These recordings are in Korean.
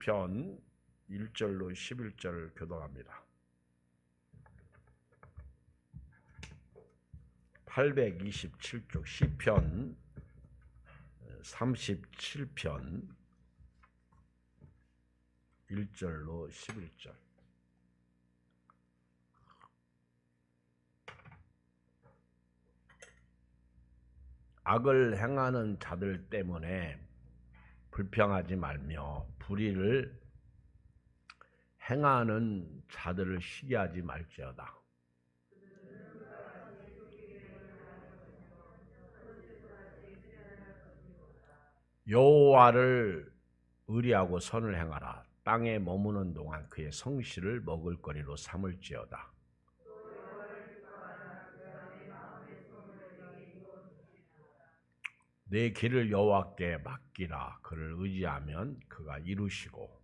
시편 1절로 11절 교독합니다. 827쪽 시편 37편 1절로 11절. 악을 행하는 자들 때문에 불평하지 말며 불의를 행하는 자들을 시기하지 말지어다. 여호와를 의리하고 선을 행하라. 땅에 머무는 동안 그의 성실을 먹을거리로 삼을지어다. 내 길을 여호와께 맡기라. 그를 의지하면 그가 이루시고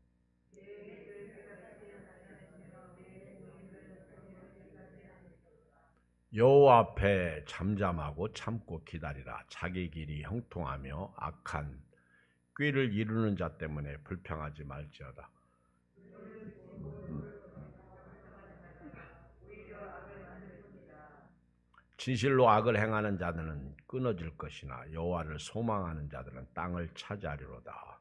여호와 앞에 잠잠하고 참고 기다리라. 자기 길이 형통하며 악한 꾀를 이루는 자 때문에 불평하지 말지어다. 진실로 악을 행하는 자들은 끊어질 것이나 여호와를 소망하는 자들은 땅을 차지하리로다.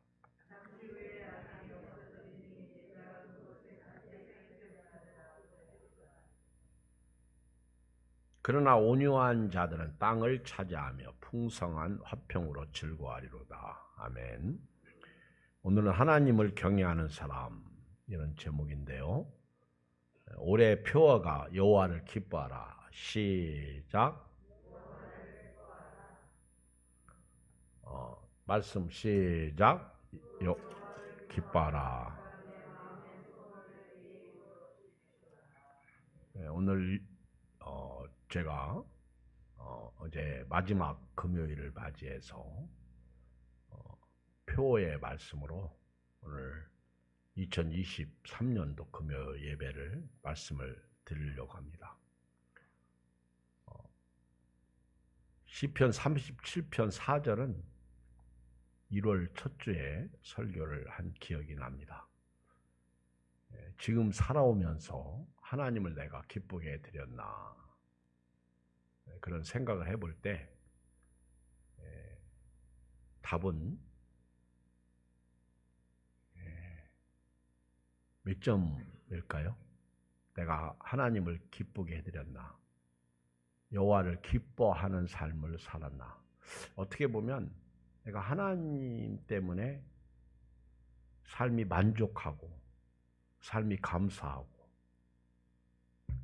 그러나 온유한 자들은 땅을 차지하며 풍성한 화평으로 즐거워하리로다. 아멘. 오늘은 하나님을 경외하는 사람, 이런 제목인데요. 올해 표어가 여호와를 기뻐하라. 시작. 말씀 시작. 기뻐하라. 오늘 제가 어제 마지막 금요일을 맞이해서 표어의 말씀으로 오늘 2023년도 금요 예배를 말씀을 드리려고 합니다. 시편 37편 4절은 1월 첫 주에 설교를 한 기억이 납니다. 지금 살아오면서 하나님을 내가 기쁘게 해드렸나, 그런 생각을 해볼 때 답은 몇 점일까요? 내가 하나님을 기쁘게 해드렸나? 여호와를 기뻐하는 삶을 살았나? 어떻게 보면 내가 하나님 때문에 삶이 만족하고 삶이 감사하고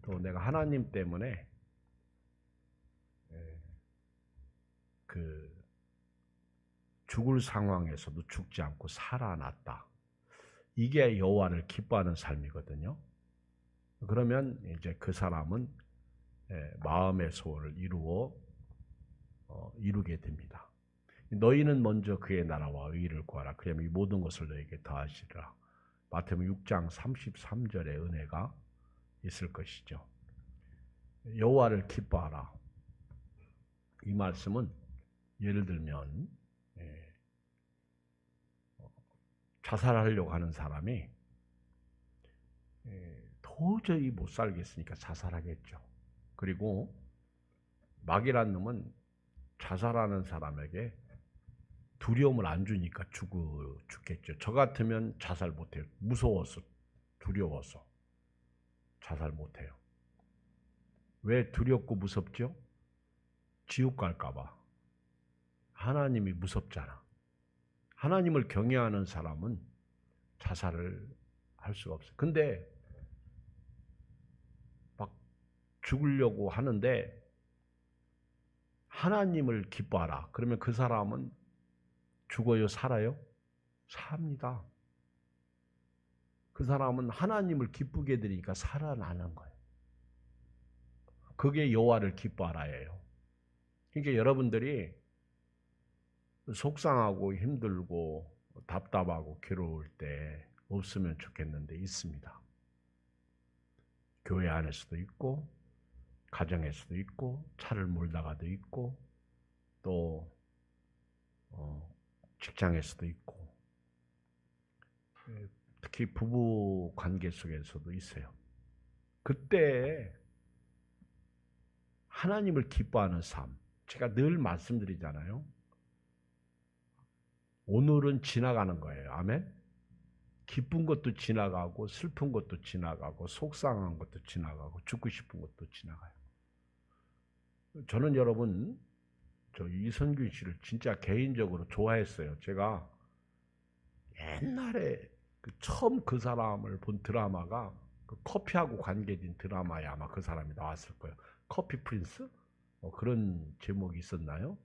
또 내가 하나님 때문에 그 죽을 상황에서도 죽지 않고 살아났다. 이게 여호와를 기뻐하는 삶이거든요. 그러면 이제 그 사람은 마음의 소원을 이루게 됩니다. 너희는 먼저 그의 나라와 의를 구하라. 그러면 이 모든 것을 너에게 더하시리라. 마태복음 6장 33절의 은혜가 있을 것이죠. 여호와를 기뻐하라. 이 말씀은 예를 들면 자살하려고 하는 사람이 도저히 못 살겠으니까 자살하겠죠. 그리고 마귀란 놈은 자살하는 사람에게 두려움을 안 주니까 죽겠죠. 저 같으면 자살 못해요. 무서워서, 두려워서 자살 못해요. 왜 두렵고 무섭죠? 지옥 갈까 봐. 하나님이 무섭잖아. 하나님을 경외하는 사람은 자살을 할 수가 없어요. 근데 막 죽으려고 하는데 하나님을 기뻐하라. 그러면 그 사람은 죽어요, 살아요? 삽니다. 그 사람은 하나님을 기쁘게 해드리니까 살아나는 거예요. 그게 여호와를 기뻐하라예요. 그러니까 여러분들이 속상하고 힘들고 답답하고 괴로울 때 없으면 좋겠는데 있습니다. 교회 안에서도 있고 가정에서도 있고 차를 몰다가도 있고 또 직장에서도 있고 특히 부부 관계 속에서도 있어요. 그때 하나님을 기뻐하는 삶, 제가 늘 말씀드리잖아요. 오늘은 지나가는 거예요. 아멘? 기쁜 것도 지나가고 슬픈 것도 지나가고 속상한 것도 지나가고 죽고 싶은 것도 지나가요. 저는 여러분 저 이선균 씨를 진짜 개인적으로 좋아했어요. 제가 옛날에 처음 그 사람을 본 드라마가 그 커피하고 관계된 드라마에 아마 그 사람이 나왔을 거예요. 커피 프린스? 그런 제목이 있었나요?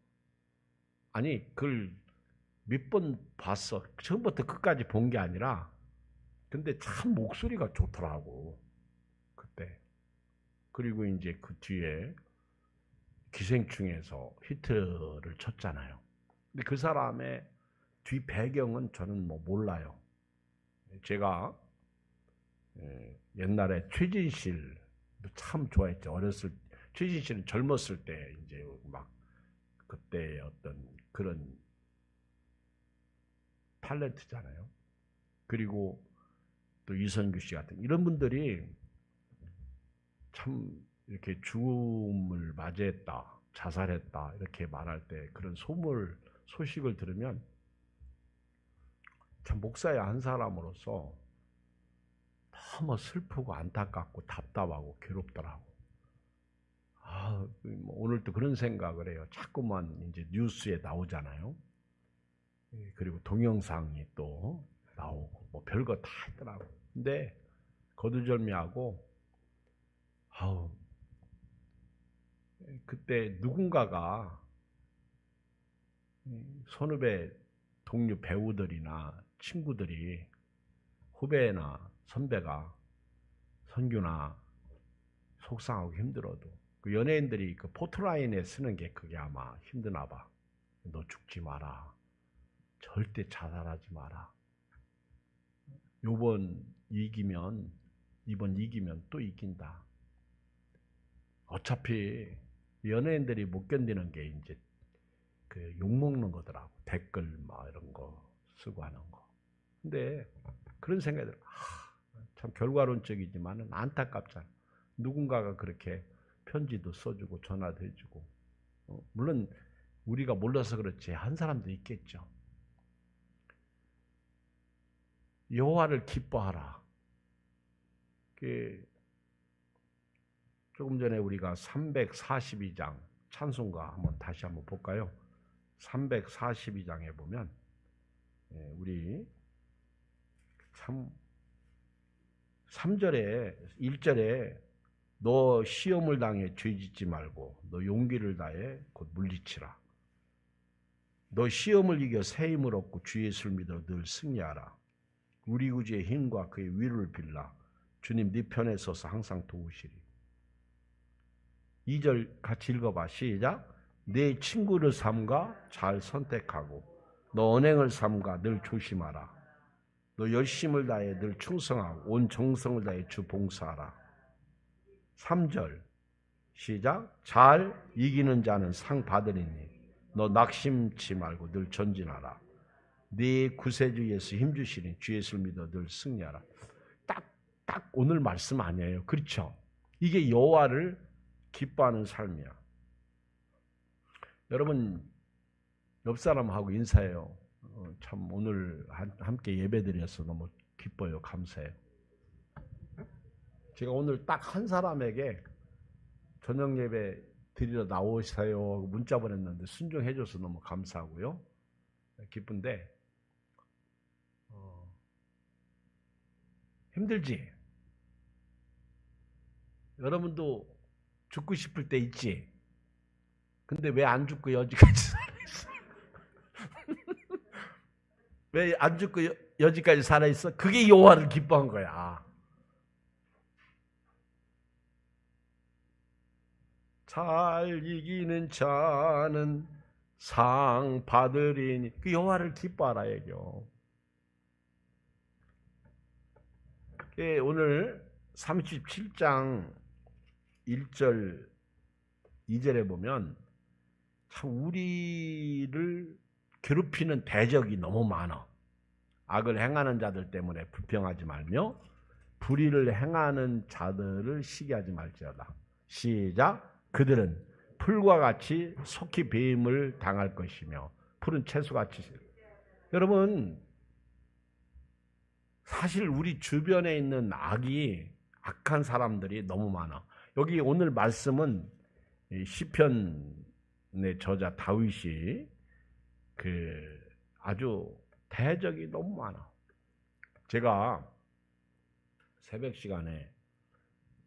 아니 그걸 몇 번 봤어. 처음부터 끝까지 본 게 아니라 근데 참 목소리가 좋더라고 그때. 그리고 이제 그 뒤에 기생충에서 히트를 쳤잖아요. 근데 그 사람의 뒤 배경은 저는 뭐 몰라요. 제가 옛날에 최진실 참 좋아했죠. 어렸을 최진실은 젊었을 때 이제 막 그때 어떤 그런 탤런트잖아요. 그리고 또 이선규 씨 같은 이런 분들이 참 이렇게 죽음을 맞이했다, 자살했다 이렇게 말할 때 그런 소식을 들으면 참 목사의 한 사람으로서 너무 슬프고 안타깝고 답답하고 괴롭더라고. 뭐 오늘도 그런 생각을 해요. 자꾸만 이제 뉴스에 나오잖아요. 그리고 동영상이 또 나오고 뭐 별거 다 있더라고. 근데 거두절미하고 그때 누군가가 선후배 동료 배우들이나 친구들이 후배나 선배가 선규나 속상하고 힘들어도 그 연예인들이 그 포토라인에 쓰는 게 그게 아마 힘드나 봐. 너 죽지 마라. 절대 자살하지 마라. 이번 이기면 또 이긴다. 어차피 연예인들이 못 견디는 게 이제 그 욕먹는 거더라고. 댓글 막 이런 거 쓰고 하는 거. 근데 그런 생각이 들어. 참 결과론적이지만은 안타깝잖아. 누군가가 그렇게 편지도 써주고 전화도 해주고. 물론 우리가 몰라서 그렇지 한 사람도 있겠죠. 여호와를 기뻐하라. 조금 전에 우리가 342장 찬송가 다시 한번 볼까요? 342장에 보면 우리 참 3절에 1절에 너 시험을 당해 죄짓지 말고 너 용기를 다해 곧 물리치라. 너 시험을 이겨 새 힘을 얻고 주 예수를 믿어 늘 승리하라. 우리 구주의 힘과 그의 위를 빌라. 주님 네 편에 서서 항상 도우시리. 2절 같이 읽어봐. 시작. 내 친구를 삼가 잘 선택하고 너 언행을 삼가 늘 조심하라. 너 열심을 다해 늘 충성하고 온 정성을 다해 주 봉사하라. 3절 시작. 잘 이기는 자는 상 받으리니 너 낙심치 말고 늘 전진하라. 네 구세주 예수 힘주시니 주 예수를 믿어 늘 승리하라. 딱 오늘 말씀 아니에요. 그렇죠? 이게 여호와를 기뻐하는 삶이야. 여러분 옆 사람하고 인사해요. 참 오늘 함께 예배드려서 너무 기뻐요. 감사해요. 제가 오늘 딱 한 사람에게 저녁 예배 드리러 나오세요 문자 보냈는데 순종해줘서 너무 감사하고요. 기쁜데 힘들지? 여러분도 죽고 싶을 때 있지? 근데 왜 안 죽고 여지까지 살아있어? 왜 안 죽고 여지까지 살아있어? 그게 여호와를 기뻐한 거야. 잘 이기는 자는 상 받으리니 그 여호와를 기뻐하라 얘기요. 오늘 37장 1절 2절에 보면 참 우리를 괴롭히는 대적이 너무 많아. 악을 행하는 자들 때문에 불평하지 말며 불의를 행하는 자들을 시기하지 말지어다. 시작. 그들은 풀과 같이 속히 배임을 당할 것이며 풀은 채소같이. 여러분, 사실 우리 주변에 있는 악한 사람들이 너무 많아. 여기 오늘 말씀은 시편의 저자 다윗이 아주 대적이 너무 많아. 제가 새벽 시간에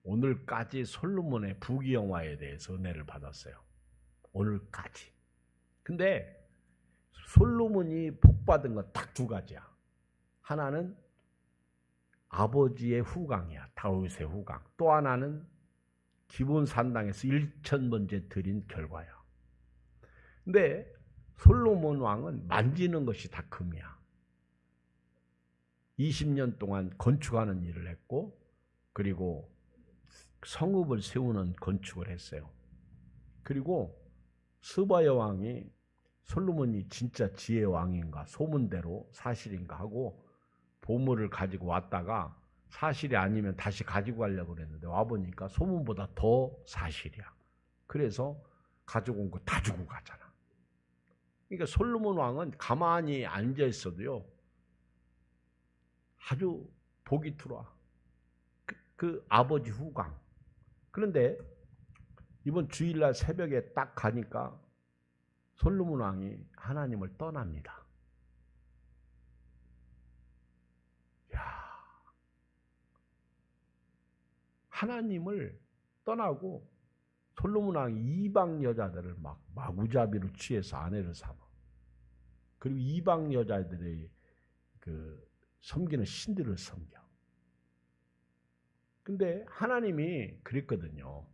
오늘까지 솔로몬의 부귀영화에 대해서 은혜를 받았어요. 오늘까지. 근데 솔로몬이 복받은 건 딱 두 가지야. 하나는 아버지의 후광이야. 다윗의 후광. 또 하나는 기본 산당에서 1000번째 드린 결과야. 근데 솔로몬 왕은 만지는 것이 다 금이야. 20년 동안 건축하는 일을 했고, 그리고 성읍을 세우는 건축을 했어요. 그리고 스바야 왕이 솔로몬이 진짜 지혜 왕인가 소문대로 사실인가 하고 보물을 가지고 왔다가 사실이 아니면 다시 가지고 가려고 그랬는데 와보니까 소문보다 더 사실이야. 그래서 가지고 온 거 다 주고 가잖아. 그러니까 솔로몬 왕은 가만히 앉아 있어도요 아주 복이 들어와. 그 아버지 후광. 그런데 이번 주일날 새벽에 딱 가니까 솔로몬 왕이 하나님을 떠납니다. 하나님을 떠나고 솔로몬 왕이 이방 여자들을 막 마구잡이로 취해서 아내를 삼아. 그리고 이방 여자들의 섬기는 신들을 섬겨. 근데 하나님이 그랬거든요.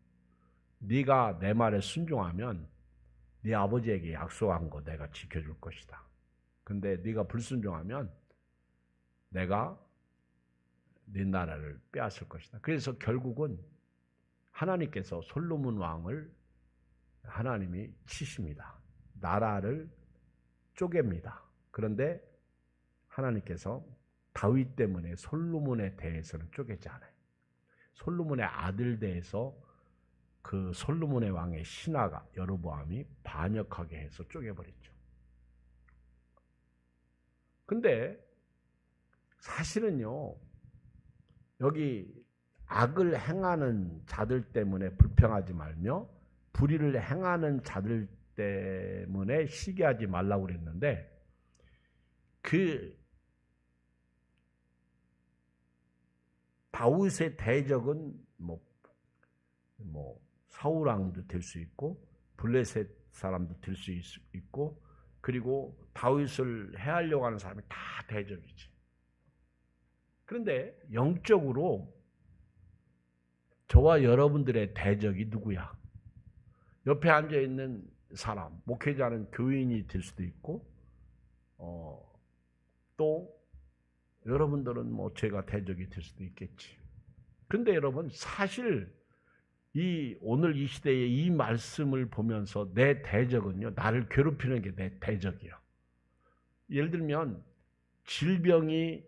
네가 내 말에 순종하면 네 아버지에게 약속한 거 내가 지켜줄 것이다. 근데 네가 불순종하면 내가 네 나라를 빼앗을 것이다. 그래서 결국은 하나님께서 솔로몬 왕을 하나님이 치십니다. 나라를 쪼갭니다. 그런데 하나님께서 다윗 때문에 솔로몬에 대해서는 쪼개지 않아요. 솔로몬의 아들 대해서 그 솔로몬의 왕의 신하가 여로보암이 반역하게 해서 쪼개버렸죠. 근데 사실은요, 여기 악을 행하는 자들 때문에 불평하지 말며 불의를 행하는 자들 때문에 시기하지 말라고 그랬는데 다윗의 대적은 사울 왕도 될 수 있고 블레셋 사람도 될 수 있고 그리고 다윗을 해하려고 하는 사람이 다 대적이지. 그런데 영적으로 저와 여러분들의 대적이 누구야? 옆에 앉아있는 사람, 목회자는 교인이 될 수도 있고 또 여러분들은 제가 대적이 될 수도 있겠지. 그런데 여러분 사실 오늘 이 시대에 이 말씀을 보면서 내 대적은요, 나를 괴롭히는 게 내 대적이야. 예를 들면 질병이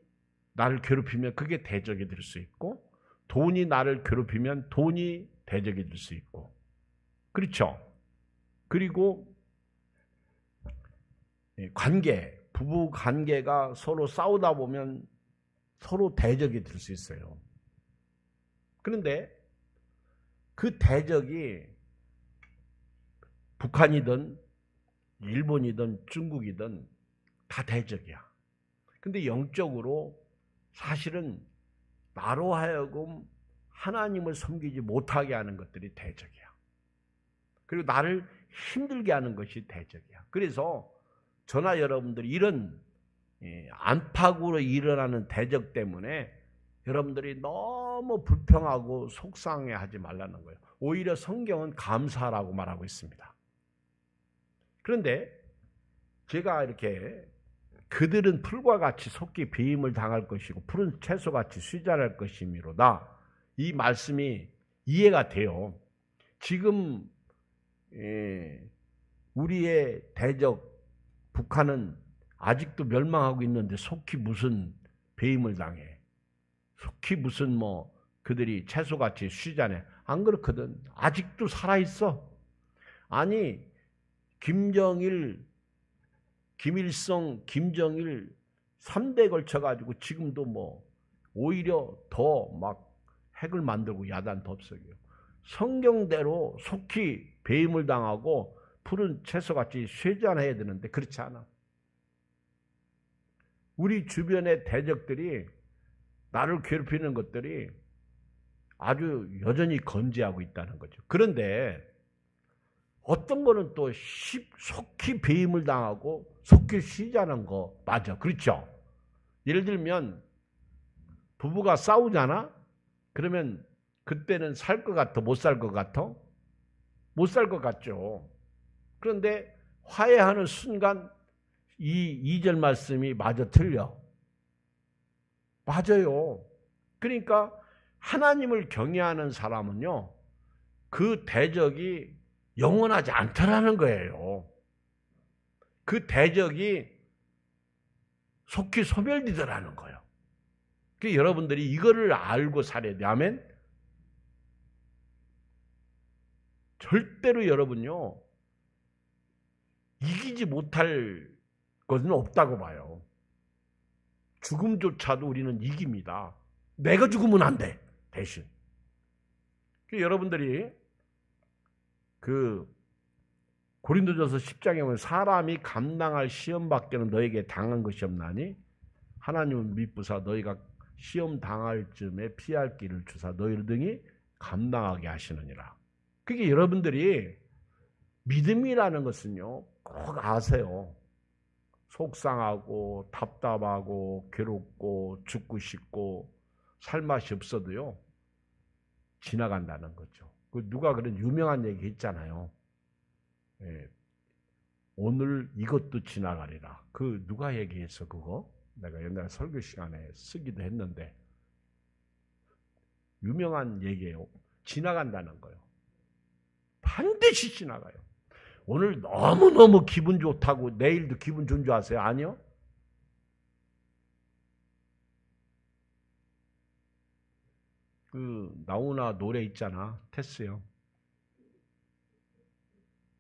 나를 괴롭히면 그게 대적이 될 수 있고 돈이 나를 괴롭히면 돈이 대적이 될 수 있고 그렇죠. 그리고 관계, 부부 관계가 서로 싸우다 보면 서로 대적이 될 수 있어요. 그런데 그 대적이 북한이든 일본이든 중국이든 다 대적이야. 근데 영적으로 사실은 나로 하여금 하나님을 섬기지 못하게 하는 것들이 대적이야. 그리고 나를 힘들게 하는 것이 대적이야. 그래서 저나 여러분들이 이런 안팎으로 일어나는 대적 때문에 여러분들이 너무 불평하고 속상해하지 말라는 거예요. 오히려 성경은 감사하라고 말하고 있습니다. 그런데 제가 이렇게 그들은 풀과 같이 속히 배임을 당할 것이고 푸른 채소같이 수잔할 것이미로다. 이 말씀이 이해가 돼요. 지금 우리의 대적 북한은 아직도 멸망하고 있는데 속히 무슨 배임을 당해. 속히 무슨 뭐 그들이 채소같이 쉬자네. 안 그렇거든. 아직도 살아있어. 아니 김정일, 김일성, 김정일 3대 걸쳐가지고 지금도 뭐 오히려 더 막 핵을 만들고 야단 덥석이요. 성경대로 속히 배임을 당하고 푸른 채소같이 쇠잔해야 되는데 그렇지 않아. 우리 주변의 대적들이 나를 괴롭히는 것들이 아주 여전히 건재하고 있다는 거죠. 그런데 어떤 거는 또 속히 배임을 당하고 속히 쉬자는 거 맞아. 그렇죠? 예를 들면 부부가 싸우잖아? 그러면 그때는 살 것 같아? 못 살 것 같아? 못 살 것 같죠. 그런데 화해하는 순간 이 2절 말씀이 마저 틀려. 맞아요. 그러니까 하나님을 경외하는 사람은요. 그 대적이 영원하지 않더라는 거예요. 그 대적이 속히 소멸되더라는 거예요. 그러니까 여러분들이 이거를 알고 살아야 돼. 아멘? 절대로 여러분요. 이기지 못할 것은 없다고 봐요. 죽음조차도 우리는 이깁니다. 내가 죽으면 안 돼. 대신. 그러니까 여러분들이 그 고린도전서 10장에 보면 사람이 감당할 시험밖에는 너에게 당한 것이 없나니 하나님은 미쁘사 너희가 시험 당할 쯤에 피할 길을 주사 너희를 등이 감당하게 하시느니라. 그게 여러분들이 믿음이라는 것은요 꼭 아세요. 속상하고 답답하고 괴롭고 죽고 싶고 살 맛이 없어도요 지나간다는 거죠. 누가 그런 유명한 얘기 했잖아요. 예. 오늘 이것도 지나가리라. 그 누가 얘기했어 그거? 내가 옛날에 설교 시간에 쓰기도 했는데 유명한 얘기예요. 지나간다는 거예요. 반드시 지나가요. 오늘 너무너무 기분 좋다고 내일도 기분 좋은 줄 아세요? 아니요. 그 나훈아 노래 있잖아. 테스요.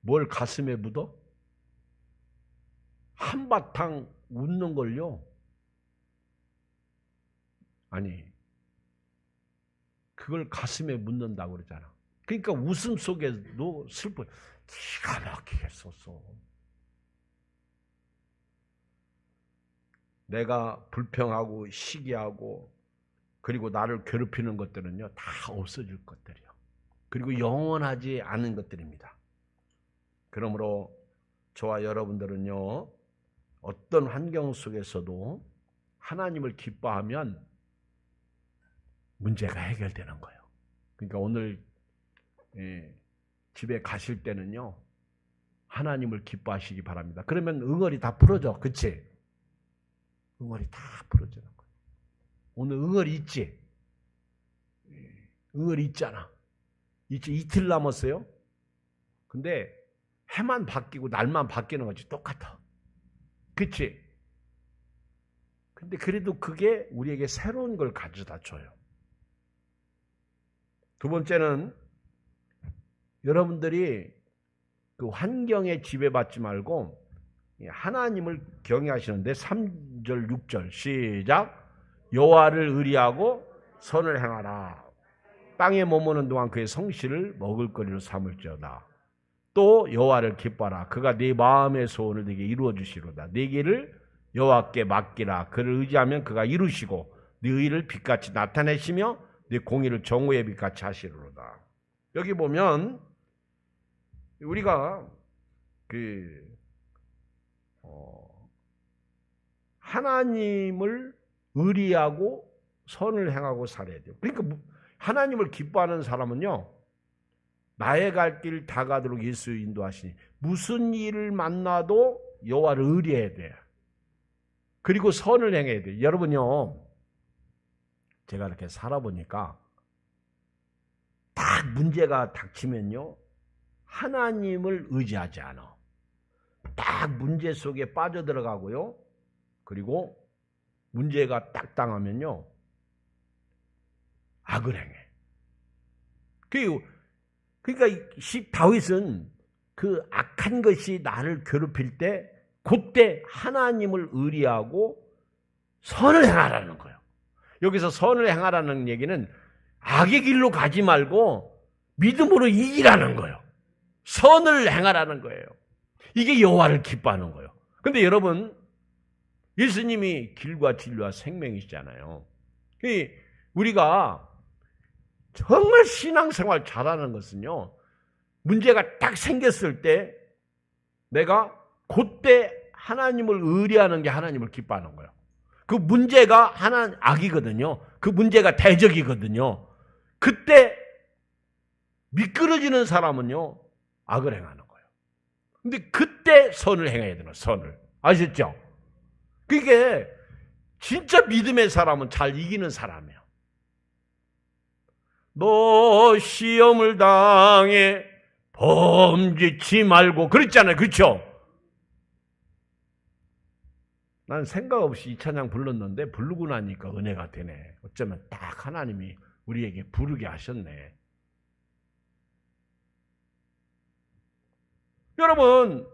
뭘 가슴에 묻어? 한바탕 웃는 걸요. 아니 그걸 가슴에 묻는다고 그러잖아. 그러니까 웃음 속에도 슬퍼. 기가 막히게 썼어. 내가 불평하고 시기하고 그리고 나를 괴롭히는 것들은요 다 없어질 것들이요. 그리고 영원하지 않은 것들입니다. 그러므로 저와 여러분들은요 어떤 환경 속에서도 하나님을 기뻐하면 문제가 해결되는 거예요. 그러니까 오늘 집에 가실 때는요 하나님을 기뻐하시기 바랍니다. 그러면 응어리 다 풀어져. 그치? 응어리 다 풀어지는 거예요. 오늘 응어리 있지? 응어리 있잖아. 있지? 이틀 남았어요. 근데 해만 바뀌고 날만 바뀌는 거지 똑같아. 그치? 근데 그래도 그게 우리에게 새로운 걸 가져다 줘요. 두 번째는 여러분들이 그 환경에 지배받지 말고 하나님을 경외하시는데 3절 6절 시작. 여호와를 의리하고 선을 행하라. 땅에 머무는 동안 그의 성실을 먹을거리로 삼을지어다. 또 여호와를 기뻐하라. 그가 네 마음의 소원을 네게 이루어 주시로다. 네 길을 여호와께 맡기라. 그를 의지하면 그가 이루시고 네 의를 빛같이 나타내시며 네 공의를 정오의 빛같이 하시리로다. 여기 보면 우리가 하나님을 의리하고 선을 행하고 살아야 돼요. 그러니까 하나님을 기뻐하는 사람은요 나의 갈 길 다 가도록 예수 인도하시니 무슨 일을 만나도 여호와를 의리해야 돼요. 그리고 선을 행해야 돼요. 여러분요 제가 이렇게 살아보니까 딱 문제가 닥치면요 하나님을 의지하지 않아. 딱 문제 속에 빠져들어가고요 그리고 문제가 딱 당하면요, 악을 행해. 그러니까 다윗은 그 악한 것이 나를 괴롭힐 때 그때 하나님을 의리하고 선을 행하라는 거예요. 여기서 선을 행하라는 얘기는 악의 길로 가지 말고 믿음으로 이기라는 거예요. 선을 행하라는 거예요. 이게 여호와를 기뻐하는 거예요. 그런데 여러분, 예수님이 길과 진리와 생명이시잖아요. 우리가 정말 신앙생활 잘하는 것은요, 문제가 딱 생겼을 때 내가 그때 하나님을 의뢰하는 게 하나님을 기뻐하는 거예요. 그 문제가 악이거든요. 그 문제가 대적이거든요. 그때 미끄러지는 사람은요, 악을 행하는 거예요. 근데 그때 선을 행해야 되는 거예요. 선을. 아셨죠? 그게 진짜 믿음의 사람은 잘 이기는 사람이에요. 너 시험을 당해 범죄치 말고 그랬잖아요. 그렇죠? 난 생각 없이 이 찬양 불렀는데 부르고 나니까 은혜가 되네. 어쩌면 딱 하나님이 우리에게 부르게 하셨네. 여러분,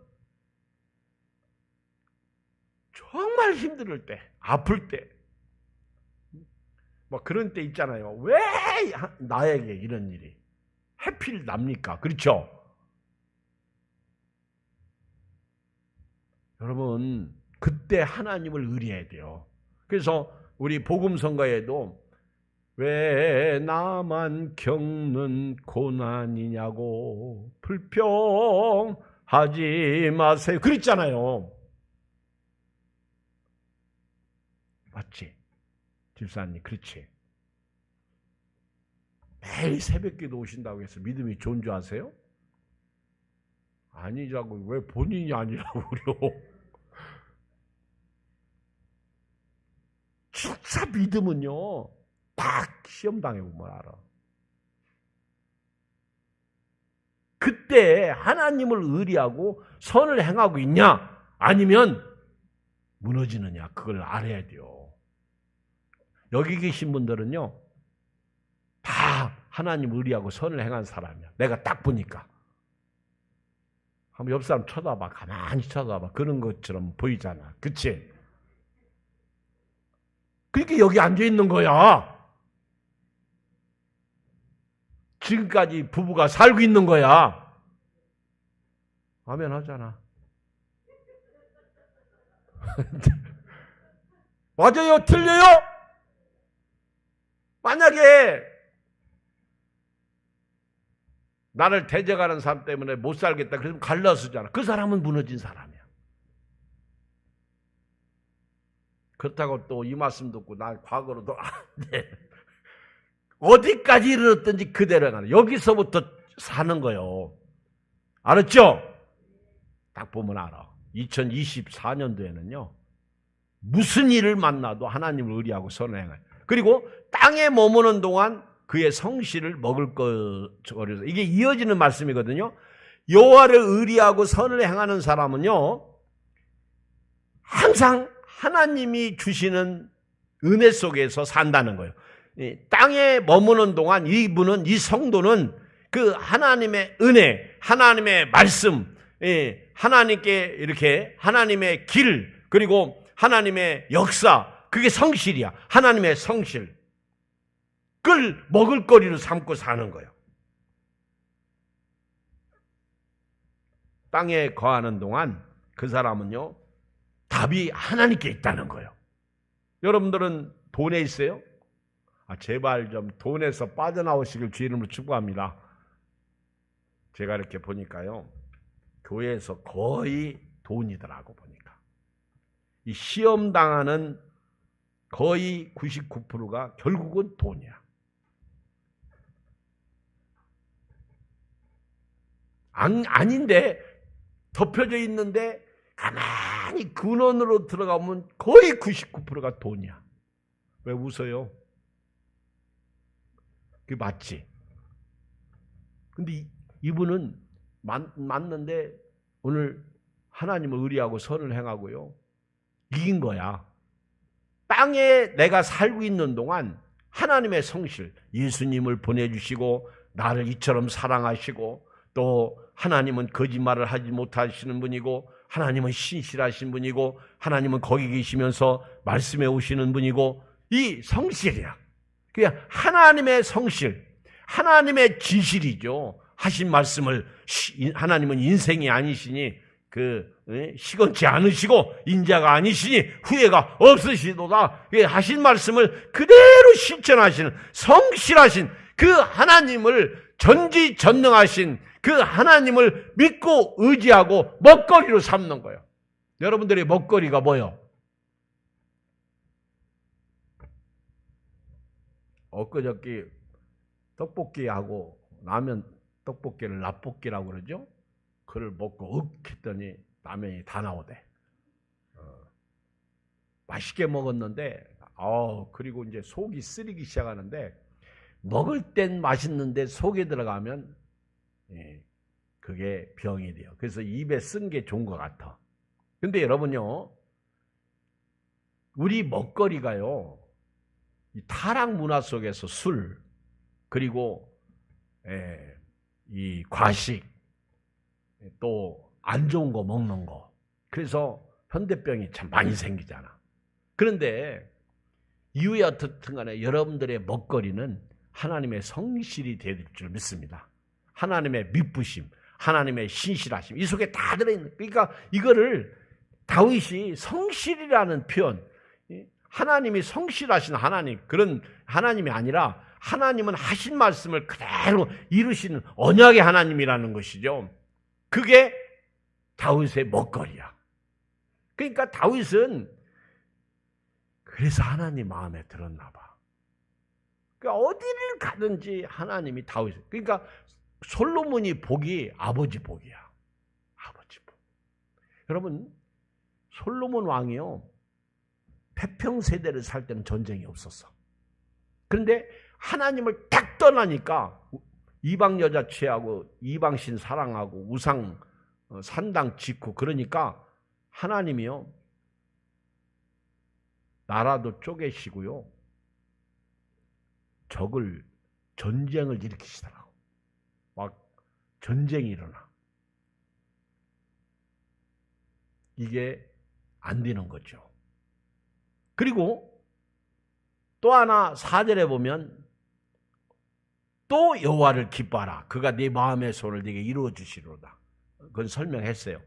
정말 힘들 때, 아플 때, 뭐 그런 때 있잖아요. 왜 나에게 이런 일이 하필 납니까? 그렇죠? 여러분, 그때 하나님을 의리해야 돼요. 그래서 우리 복음성가에도 왜 나만 겪는 고난이냐고 불평하지 마세요. 그랬잖아요. 맞지? 집사님, 그렇지? 매일 새벽기도 오신다고 해서 믿음이 좋은 줄 아세요? 아니자고. 왜 본인이 아니라고 그래요? 진짜 믿음은요, 딱 시험 당해보면 알아. 그때 하나님을 의리하고 선을 행하고 있냐, 아니면 무너지느냐, 그걸 알아야 돼요. 여기 계신 분들은요, 다 하나님 의리하고 선을 행한 사람이야. 내가 딱 보니까. 한번 옆 사람 쳐다봐. 가만히 쳐다봐. 그런 것처럼 보이잖아. 그치? 그러니까 여기 앉아있는 거야. 지금까지 부부가 살고 있는 거야. 아멘 하잖아. 맞아요? 틀려요? 만약에 나를 대적하는 사람 때문에 못 살겠다 그러면 갈라서잖아. 그 사람은 무너진 사람이야. 그렇다고 또 이 말씀 듣고 나 과거로도 네. 어디까지 이르렀든지 그대로 가는, 여기서부터 사는 거예요. 알았죠? 딱 보면 알아. 2024년도에는요 무슨 일을 만나도 하나님을 의리하고 선을 행해요. 그리고 땅에 머무는 동안 그의 성실을 먹을 것을, 이게 이어지는 말씀이거든요. 여호와를 의리하고 선을 행하는 사람은요 항상 하나님이 주시는 은혜 속에서 산다는 거예요. 땅에 머무는 동안 이분은, 이 성도는 그 하나님의 은혜, 하나님의 말씀, 하나님께 이렇게 하나님의 길, 그리고 하나님의 역사, 그게 성실이야. 하나님의 성실. 그걸 먹을거리로 삼고 사는 거예요. 땅에 거하는 동안 그 사람은요 답이 하나님께 있다는 거예요. 여러분들은 돈에 있어요? 제발 좀 돈에서 빠져나오시길 주의 이름으로 축복합니다. 제가 이렇게 보니까요 교회에서 거의 돈이더라고. 보니까 이 시험 당하는 거의 99%가 결국은 돈이야. 아닌데 덮여져 있는데 가만히 근원으로 들어가면 거의 99%가 돈이야. 왜 웃어요? 그게 맞지? 근데 이분은 맞는데 오늘 하나님을 의리하고 선을 행하고요 이긴 거야. 땅에 내가 살고 있는 동안 하나님의 성실, 예수님을 보내주시고 나를 이처럼 사랑하시고 또 하나님은 거짓말을 하지 못하시는 분이고 하나님은 신실하신 분이고 하나님은 거기 계시면서 말씀해 오시는 분이고 이 성실이야. 그냥 하나님의 성실, 하나님의 진실이죠. 하신 말씀을 하나님은 인생이 아니시니 시건치 않으시고 인자가 아니시니 후회가 없으시도다. 하신 말씀을 그대로 실천하시는 성실하신 그 하나님을 전지전능하신 그 하나님을 믿고 의지하고 먹거리로 삼는 거예요. 여러분들의 먹거리가 뭐예요? 엊그저께 떡볶이하고 라면 떡볶이를 라볶이라고 그러죠? 그걸 먹고 윽 했더니 라면이 다 나오대. 맛있게 먹었는데 그리고 이제 속이 쓰리기 시작하는데 먹을 땐 맛있는데 속에 들어가면 그게 병이 돼요. 그래서 입에 쓴 게 좋은 것 같아. 근데 여러분요, 우리 먹거리가요, 이 타락 문화 속에서 술, 그리고 이 과식, 또 안 좋은 거 먹는 거. 그래서 현대병이 참 많이 생기잖아. 그런데 이후에 어떻든 간에 여러분들의 먹거리는 하나님의 성실이 될 줄 믿습니다. 하나님의 믿부심, 하나님의 신실하심, 이 속에 다 들어있는. 그러니까 이거를 다윗이 성실이라는 표현, 하나님이 성실하신 하나님, 그런 하나님이 아니라 하나님은 하신 말씀을 그대로 이루시는 언약의 하나님이라는 것이죠. 그게 다윗의 먹거리야. 그러니까 다윗은 그래서 하나님 마음에 들었나 봐. 그러니까 어디를 가든지 하나님이 다윗. 그러니까 솔로몬이 복이 아버지 복이야. 아버지 복. 여러분, 솔로몬 왕이요, 태평세대를 살 때는 전쟁이 없었어. 그런데 하나님을 딱 떠나니까 이방 여자 취하고 이방신 사랑하고 우상 산당 짓고 그러니까 하나님이요, 나라도 쪼개시고요, 전쟁을 일으키시더라고. 막 전쟁이 일어나. 이게 안 되는 거죠. 그리고 또 하나 4절에 보면 또 여호와를 기뻐하라. 그가 네 마음의 소원을 네게 이루어 주시리로다. 그건 설명했어요.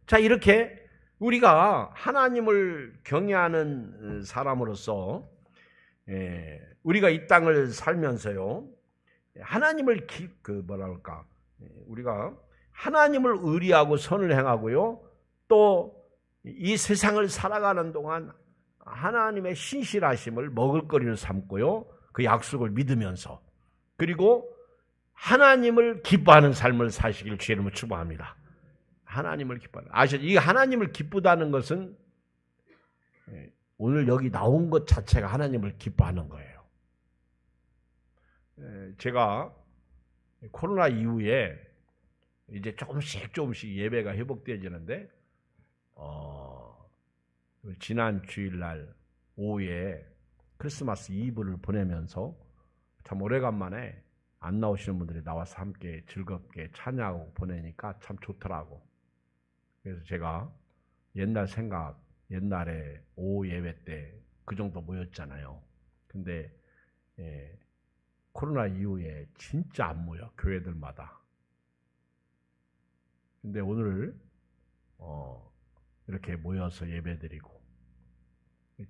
자, 이렇게 우리가 하나님을 경외하는 사람으로서 우리가 이 땅을 살면서요, 하나님을 우리가 하나님을 의리하고 선을 행하고요, 또 이 세상을 살아가는 동안 하나님의 신실하심을 먹을거리로 삼고요, 그 약속을 믿으면서, 그리고 하나님을 기뻐하는 삶을 사시길 주의 이름으로 축복합니다. 하나님을 기뻐하는. 아시죠? 이 하나님을 기쁘다는 것은 오늘 여기 나온 것 자체가 하나님을 기뻐하는 거예요. 제가 코로나 이후에 이제 조금씩 예배가 회복되어지는데, 지난 주일날 오후에 크리스마스 이브를 보내면서 참 오래간만에 안 나오시는 분들이 나와서 함께 즐겁게 찬양하고 보내니까 참 좋더라고. 그래서 제가 옛날에 오후 예배 때 그 정도 모였잖아요. 근데 코로나 이후에 진짜 안 모여, 교회들마다. 근데 오늘 이렇게 모여서 예배드리고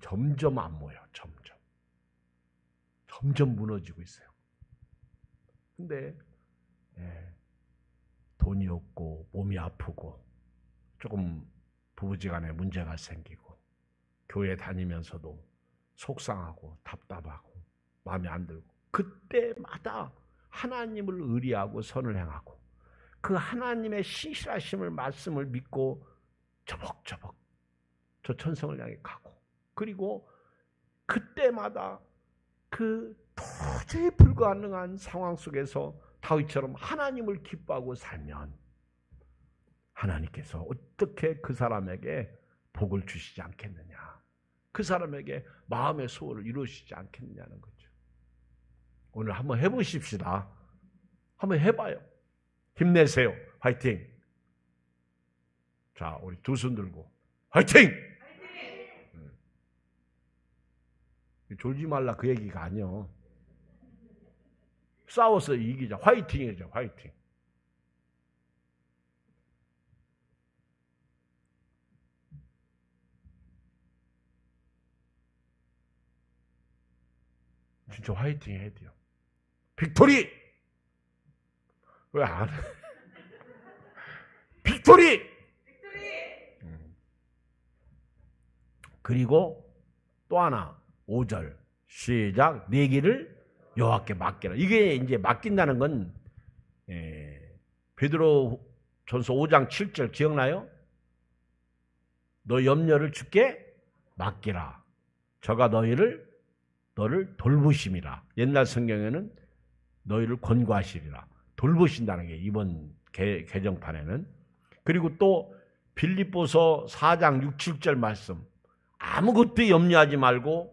점점 안 모여. 점점 무너지고 있어요. 근데 돈이 없고 몸이 아프고 조금 부부지간에 문제가 생기고 교회 다니면서도 속상하고 답답하고 마음에 안 들고, 그때마다 하나님을 의리하고 선을 행하고 그 하나님의 신실하심을 말씀을 믿고 저벅저벅 저 천성을 향해 가고, 그리고 그때마다 그 도저히 불가능한 상황 속에서 다윗처럼 하나님을 기뻐하고 살면 하나님께서 어떻게 그 사람에게 복을 주시지 않겠느냐. 그 사람에게 마음의 소원을 이루시지 않겠느냐는 거죠. 오늘 한번 해보십시다. 한번 해봐요. 힘내세요. 화이팅! 자, 우리 두 손 들고 화이팅! 졸지 말라 그 얘기가 아니요. 싸워서 이기자. 화이팅이죠. 화이팅. 진짜 화이팅 해야 돼요. 빅토리! 왜 안 해? 빅토리! 그리고 또 하나 5절 시작. 내 길을 여호와께 맡기라. 이게 이제 맡긴다는 건 베드로 전서 5장 7절 기억나요? 너 염려를 주께 맡기라. 저가 너를 돌보심이라. 옛날 성경에는 너희를 권고하시리라. 돌보신다는 게 이번 개정판에는. 그리고 또 빌립보서 4장 6, 7절 말씀. 아무것도 염려하지 말고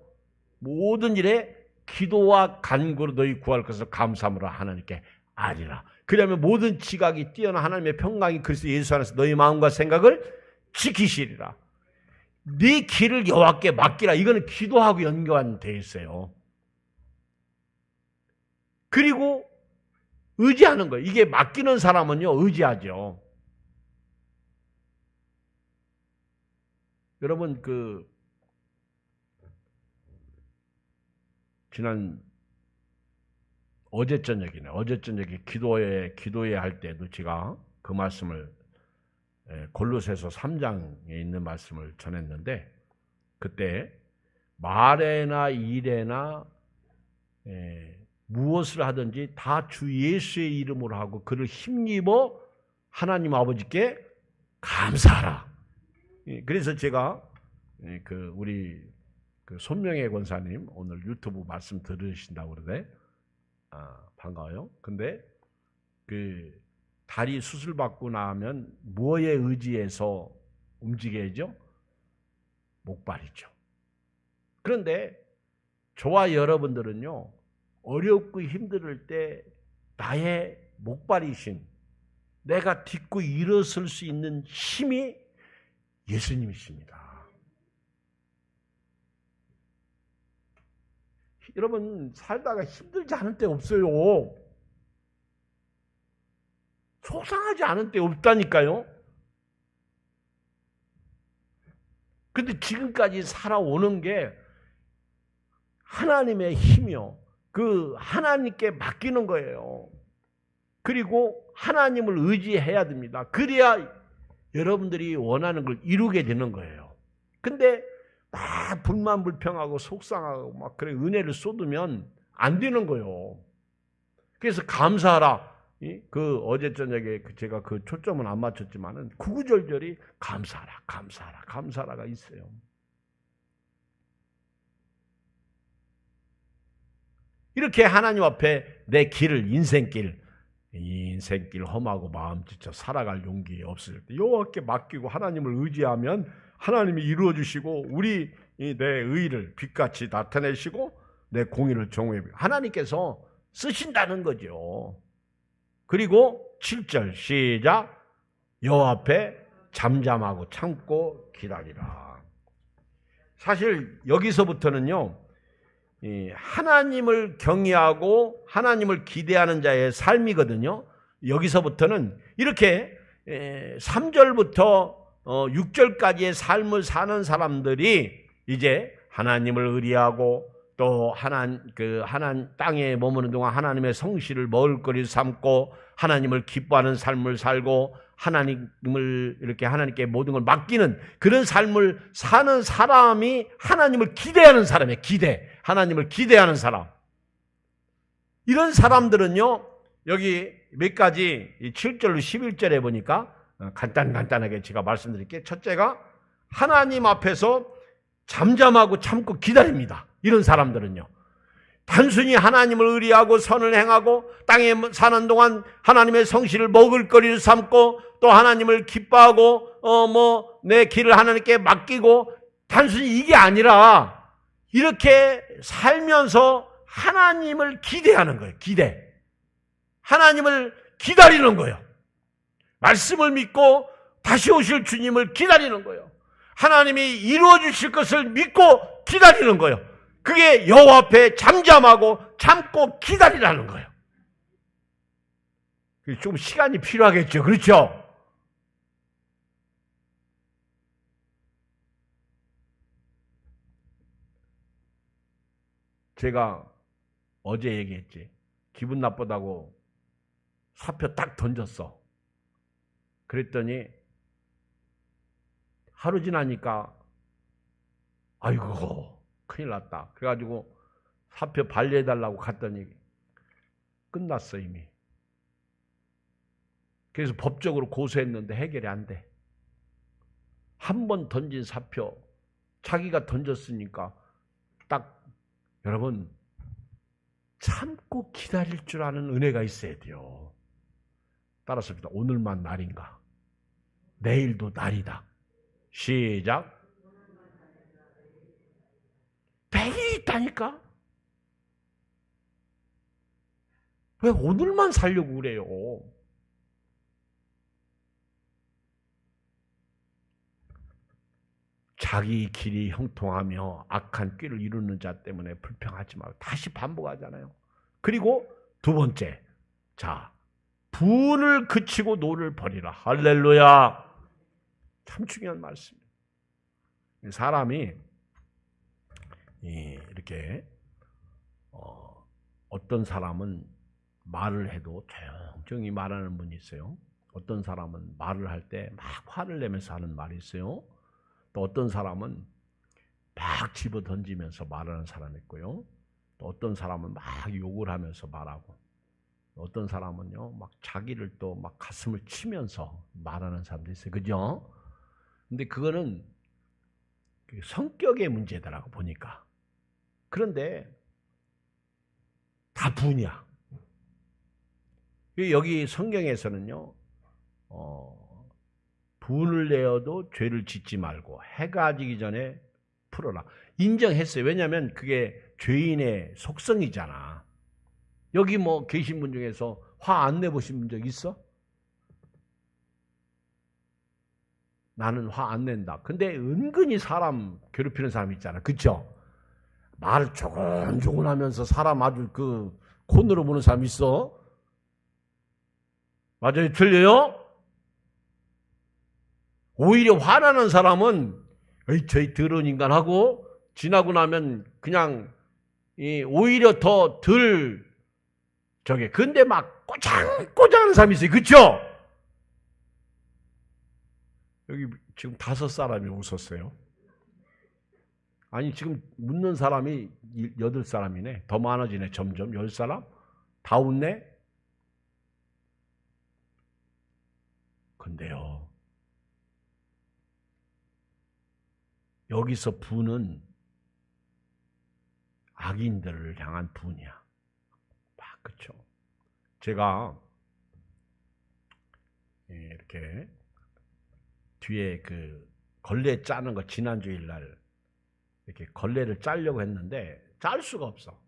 모든 일에 기도와 간구로 너희 구할 것을 감사함으로 하나님께 아리라. 그러면 모든 지각이 뛰어난 하나님의 평강이 그리스도 예수 안에서 너희 마음과 생각을 지키시리라. 네 길을 여호와께 맡기라. 이거는 기도하고 연관되어 있어요. 그리고 의지하는 거예요. 이게 맡기는 사람은요, 의지하죠. 여러분, 어제 저녁에 기도회 할 때도 제가 그 말씀을 골로새서 3장에 있는 말씀을 전했는데, 그때 말에나 일에나 무엇을 하든지 다 주 예수의 이름으로 하고 그를 힘입어 하나님 아버지께 감사하라. 그래서 제가 우리 손명혜 권사님 오늘 유튜브 말씀 들으신다고 그러네. 반가워요. 근데 다리 수술 받고 나면 뭐에 의지해서 움직여야죠? 목발이죠. 그런데 저와 여러분들은요, 어렵고 힘들 때 나의 목발이신, 내가 딛고 일어설 수 있는 힘이 예수님이십니다. 여러분, 살다가 힘들지 않은 때 없어요. 속상하지 않은 때 없다니까요. 근데 지금까지 살아오는 게 하나님의 힘이요. 그 하나님께 맡기는 거예요. 그리고 하나님을 의지해야 됩니다. 그래야 여러분들이 원하는 걸 이루게 되는 거예요. 근데 막 불만불평하고 속상하고 막 그래 은혜를 쏟으면 안 되는 거예요. 그래서 감사하라. 어제 저녁에 제가 초점은 안 맞췄지만은 구구절절이 감사하라, 감사하라, 감사하라가 있어요. 이렇게 하나님 앞에 내 길을 인생길 험하고 마음 지쳐 살아갈 용기 없을 때 여호와께 맡기고 하나님을 의지하면 하나님이 이루어 주시고 우리 내 의를 빛같이 나타내시고 내 공의를 정오해 하나님께서 쓰신다는 거죠. 그리고 7절 시작. 여호와 앞에 잠잠하고 참고 기다리라. 사실 여기서부터는요, 하나님을 경외하고 하나님을 기대하는 자의 삶이거든요. 여기서부터는 이렇게 3절부터 6절까지의 삶을 사는 사람들이 이제 하나님을 의리하고 또 하나님 땅에 머무는 동안 하나님의 성실을 먹을거리 삼고 하나님을 기뻐하는 삶을 살고 하나님을 이렇게 하나님께 모든 걸 맡기는 그런 삶을 사는 사람이 하나님을 기대하는 사람이에요. 하나님을 기대하는 사람. 이런 사람들은요, 여기 몇 가지 7절로 11절에 보니까 간단하게 제가 말씀드릴게요. 첫째가 하나님 앞에서 잠잠하고 참고 기다립니다. 이런 사람들은요, 단순히 하나님을 의리하고 선을 행하고 땅에 사는 동안 하나님의 성실을 먹을거리를 삼고 또 하나님을 기뻐하고 내 길을 하나님께 맡기고 단순히 이게 아니라 이렇게 살면서 하나님을 기대하는 거예요. 기대. 하나님을 기다리는 거예요. 말씀을 믿고 다시 오실 주님을 기다리는 거예요. 하나님이 이루어 주실 것을 믿고 기다리는 거예요. 그게 여호와 앞에 잠잠하고 참고 기다리라는 거예요. 좀 시간이 필요하겠죠. 그렇죠? 제가 어제 얘기했지. 기분 나쁘다고 사표 딱 던졌어. 그랬더니 하루 지나니까 아이고 큰일 났다. 그래가지고 사표 반려해달라고 갔더니 끝났어 이미. 그래서 법적으로 고소했는데 해결이 안 돼. 한 번 던진 사표 자기가 던졌으니까 딱 여러분 참고 기다릴 줄 아는 은혜가 있어야 돼요. 따라서 오늘만 날인가? 내일도 날이다. 시작. 매일 있다니까? 왜 오늘만 살려고 그래요? 자기 길이 형통하며 악한 꾀를 이루는 자 때문에 불평하지 말고 다시 반복하잖아요. 그리고 두 번째, 자, 분을 그치고 노를 버리라. 할렐루야. 참 중요한 말씀이에요. 사람이 이렇게 어떤 사람은 말을 해도 조용히 말하는 분이 있어요. 어떤 사람은 말을 할 때 막 화를 내면서 하는 말이 있어요. 또 어떤 사람은 막 집어 던지면서 말하는 사람이 있고요. 또 어떤 사람은 막 욕을 하면서 말하고, 어떤 사람은요 막 자기를 또 막 가슴을 치면서 말하는 사람도 있어요. 그죠? 근데 그거는 성격의 문제다라고 보니까. 그런데 다 분이야. 여기 성경에서는요 분을 내어도 죄를 짓지 말고 해가 지기 전에 풀어라. 인정했어요. 왜냐하면 그게 죄인의 속성이잖아. 여기 뭐 계신 분 중에서 화 안 내보신 적 있어? 나는 화 안 낸다. 근데 은근히 사람 괴롭히는 사람 있잖아. 그쵸? 말을 조곤조곤 하면서 사람 아주 그 콘으로 보는 사람 있어? 맞아요? 틀려요? 오히려 화나는 사람은 저희 더러운 인간하고 지나고 나면 그냥 오히려 더 덜 저게. 근데 막 꼬장꼬장하는 사람이 있어요. 그쵸? 여기 지금 5사람이 웃었어요. 아니 지금 묻는 사람이 8사람이네. 더 많아지네. 점점 10사람? 다 웃네? 근데요 여기서 분은 악인들을 향한 분이야. 그렇죠. 제가 이렇게 뒤에 그 걸레 짜는 거 지난주일 날 이렇게 걸레를 짜려고 했는데 짤 수가 없어.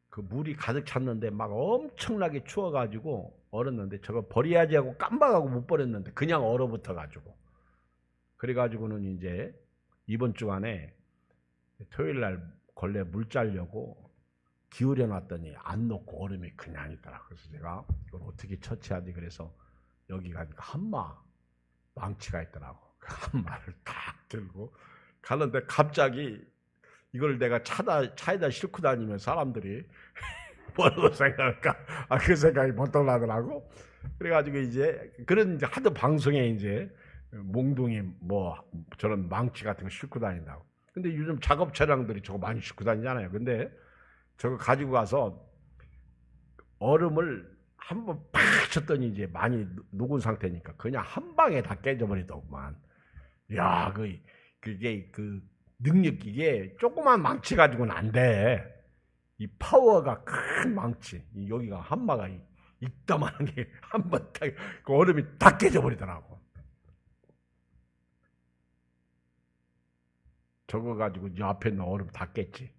그 물이 가득 찼는데 막 엄청나게 추워가지고 얼었는데 저거 버려야지 하고 깜빡하고 못 버렸는데 그냥 얼어붙어가지고. 그래가지고는 이제 이번 주간에 토요일 날 걸레 물 짜려고 기울여 놨더니 안 녹고 얼음이 그냥 있더라. 그래서 제가 이걸 어떻게 처치하지? 그래서 여기 가니까 한마 망치가 있더라고. 그 한마를 딱 들고 가는데 갑자기 이걸 내가 차에다 싣고 다니면 사람들이 뭐라고 생각할까? 그 생각이 번뜩 나더라고. 그래가지고 이제 그런 이제 하도 방송에 이제 몽둥이 뭐 저런 망치 같은 거 싣고 다닌다고. 근데 요즘 작업 차량들이 저거 많이 싣고 다니잖아요. 근데 저거 가지고 가서 얼음을 한번 팍 쳤더니 이제 많이 녹은 상태니까 그냥 한 방에 다 깨져버리더구만. 야, 그게 그 능력, 이게 조그만 망치 가지고는 안 돼. 이 파워가 큰 망치, 여기가 한마가 이따만한 게 한 번 딱 그 얼음이 다 깨져버리더라고. 적어가지고 이 앞에 있는 얼음 다 깼지.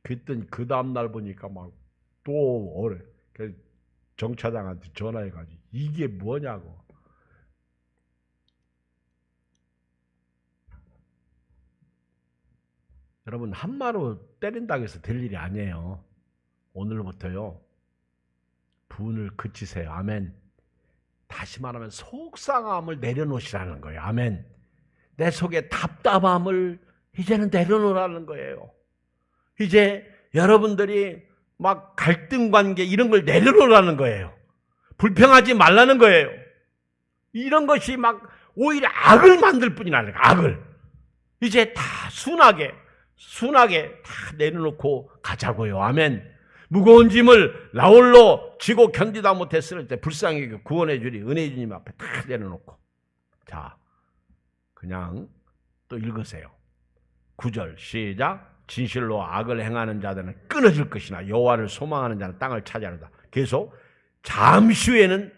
그랬더니 그 다음날 보니까 막 또 얼음. 그래서 정차장한테 전화해가지고 이게 뭐냐고. 여러분 한마로 때린다고 해서 될 일이 아니에요. 오늘부터요. 분을 그치세요. 아멘. 다시 말하면 속상함을 내려놓으시라는 거예요. 아멘. 내 속에 답답함을 이제는 내려놓으라는 거예요. 이제 여러분들이 막 갈등 관계 이런 걸 내려놓으라는 거예요. 불평하지 말라는 거예요. 이런 것이 막 오히려 악을 만들 뿐이라는 거예요. 악을. 이제 다 순하게 다 내려놓고 가자고요. 아멘. 무거운 짐을 나홀로 지고 견디다 못했을 때 불쌍히 구원해 주리 은혜 주님 앞에 다 내려놓고. 자, 그냥 또 읽으세요. 9절 시작. 진실로 악을 행하는 자들은 끊어질 것이나 여호와를 소망하는 자는 땅을 차지하는다. 계속 잠시 후에는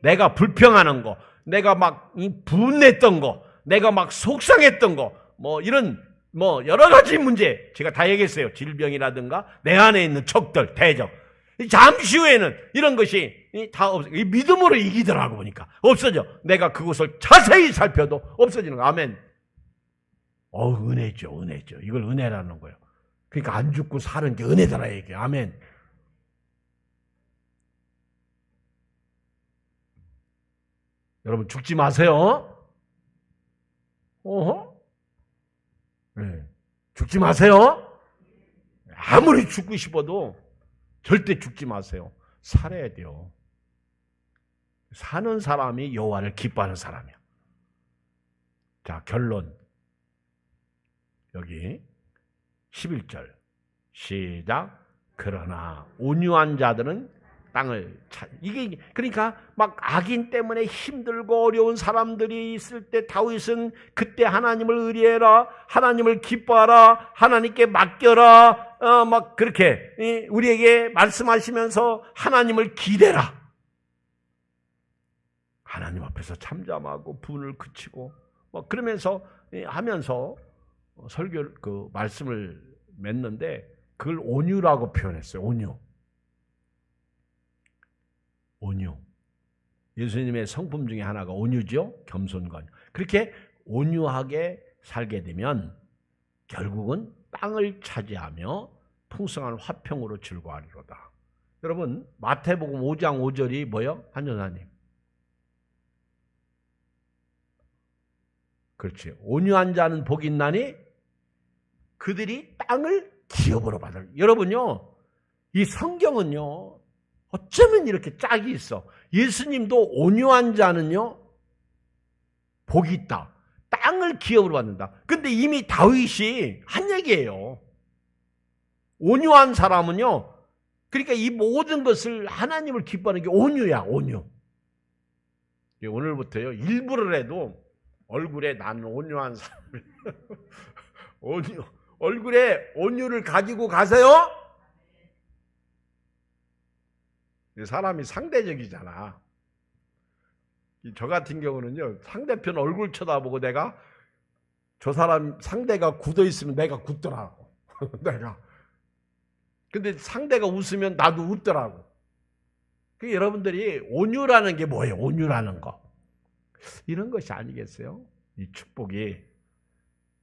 내가 불평하는 거, 내가 막 분냈던 거, 내가 막 속상했던 거, 뭐 이런 뭐 여러 가지 문제 제가 다 얘기했어요. 질병이라든가 내 안에 있는 적들, 대적. 잠시 후에는 이런 것이 다 없어. 믿음으로 이기더라고 보니까 없어져. 내가 그것을 자세히 살펴도 없어지는 거. 아멘. 은혜죠, 은혜죠. 이걸 은혜라는 거예요. 그러니까 안 죽고 사는 게 은혜더라 얘기예요. 아멘. 여러분 죽지 마세요. 네. 죽지 마세요. 아무리 죽고 싶어도 절대 죽지 마세요. 살아야 돼요. 사는 사람이 여호와를 기뻐하는 사람이야. 자, 결론. 여기 11절 시작. 그러나 온유한 자들은 땅을 이게 그러니까 막 악인 때문에 힘들고 어려운 사람들이 있을 때 다윗은 그때 하나님을 의리해라, 하나님을 기뻐하라, 하나님께 맡겨라, 막 그렇게 우리에게 말씀하시면서 하나님을 기대라. 하나님 앞에서 참잠하고 분을 그치고 막 그러면서 하면서 설교 그 말씀을 맺는데 그걸 온유라고 표현했어요. 온유. 예수님의 성품 중에 하나가 온유죠. 겸손과. 그렇게 온유하게 살게 되면 결국은 땅을 차지하며 풍성한 화평으로 즐거워하리로다. 여러분 마태복음 5장 5절이 뭐예요? 한전사님. 그렇지. 온유한 자는 복이 있나니 그들이 땅을 기업으로 받을. 여러분요, 이 성경은요, 어쩌면 이렇게 짝이 있어. 예수님도 온유한 자는요, 복이 있다. 땅을 기업으로 받는다. 근데 이미 다윗이 한 얘기예요. 온유한 사람은요, 그러니까 이 모든 것을 하나님을 기뻐하는 게 온유야, 온유. 오늘부터요, 일부러라도 얼굴에 나는 온유한 사람. 얼굴에 온유를 가지고 가세요? 사람이 상대적이잖아. 저 같은 경우는요, 상대편 얼굴 쳐다보고 내가 저 사람 상대가 굳어 있으면 내가 굳더라고. 내가. 근데 상대가 웃으면 나도 웃더라고. 여러분들이 온유라는 게 뭐예요? 온유라는 거. 이런 것이 아니겠어요? 이 축복이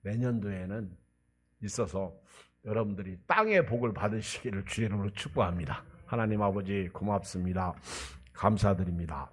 내년도에는 있어서 여러분들이 땅의 복을 받으시기를 주의 이름으로 축복합니다. 하나님 아버지 고맙습니다. 감사드립니다.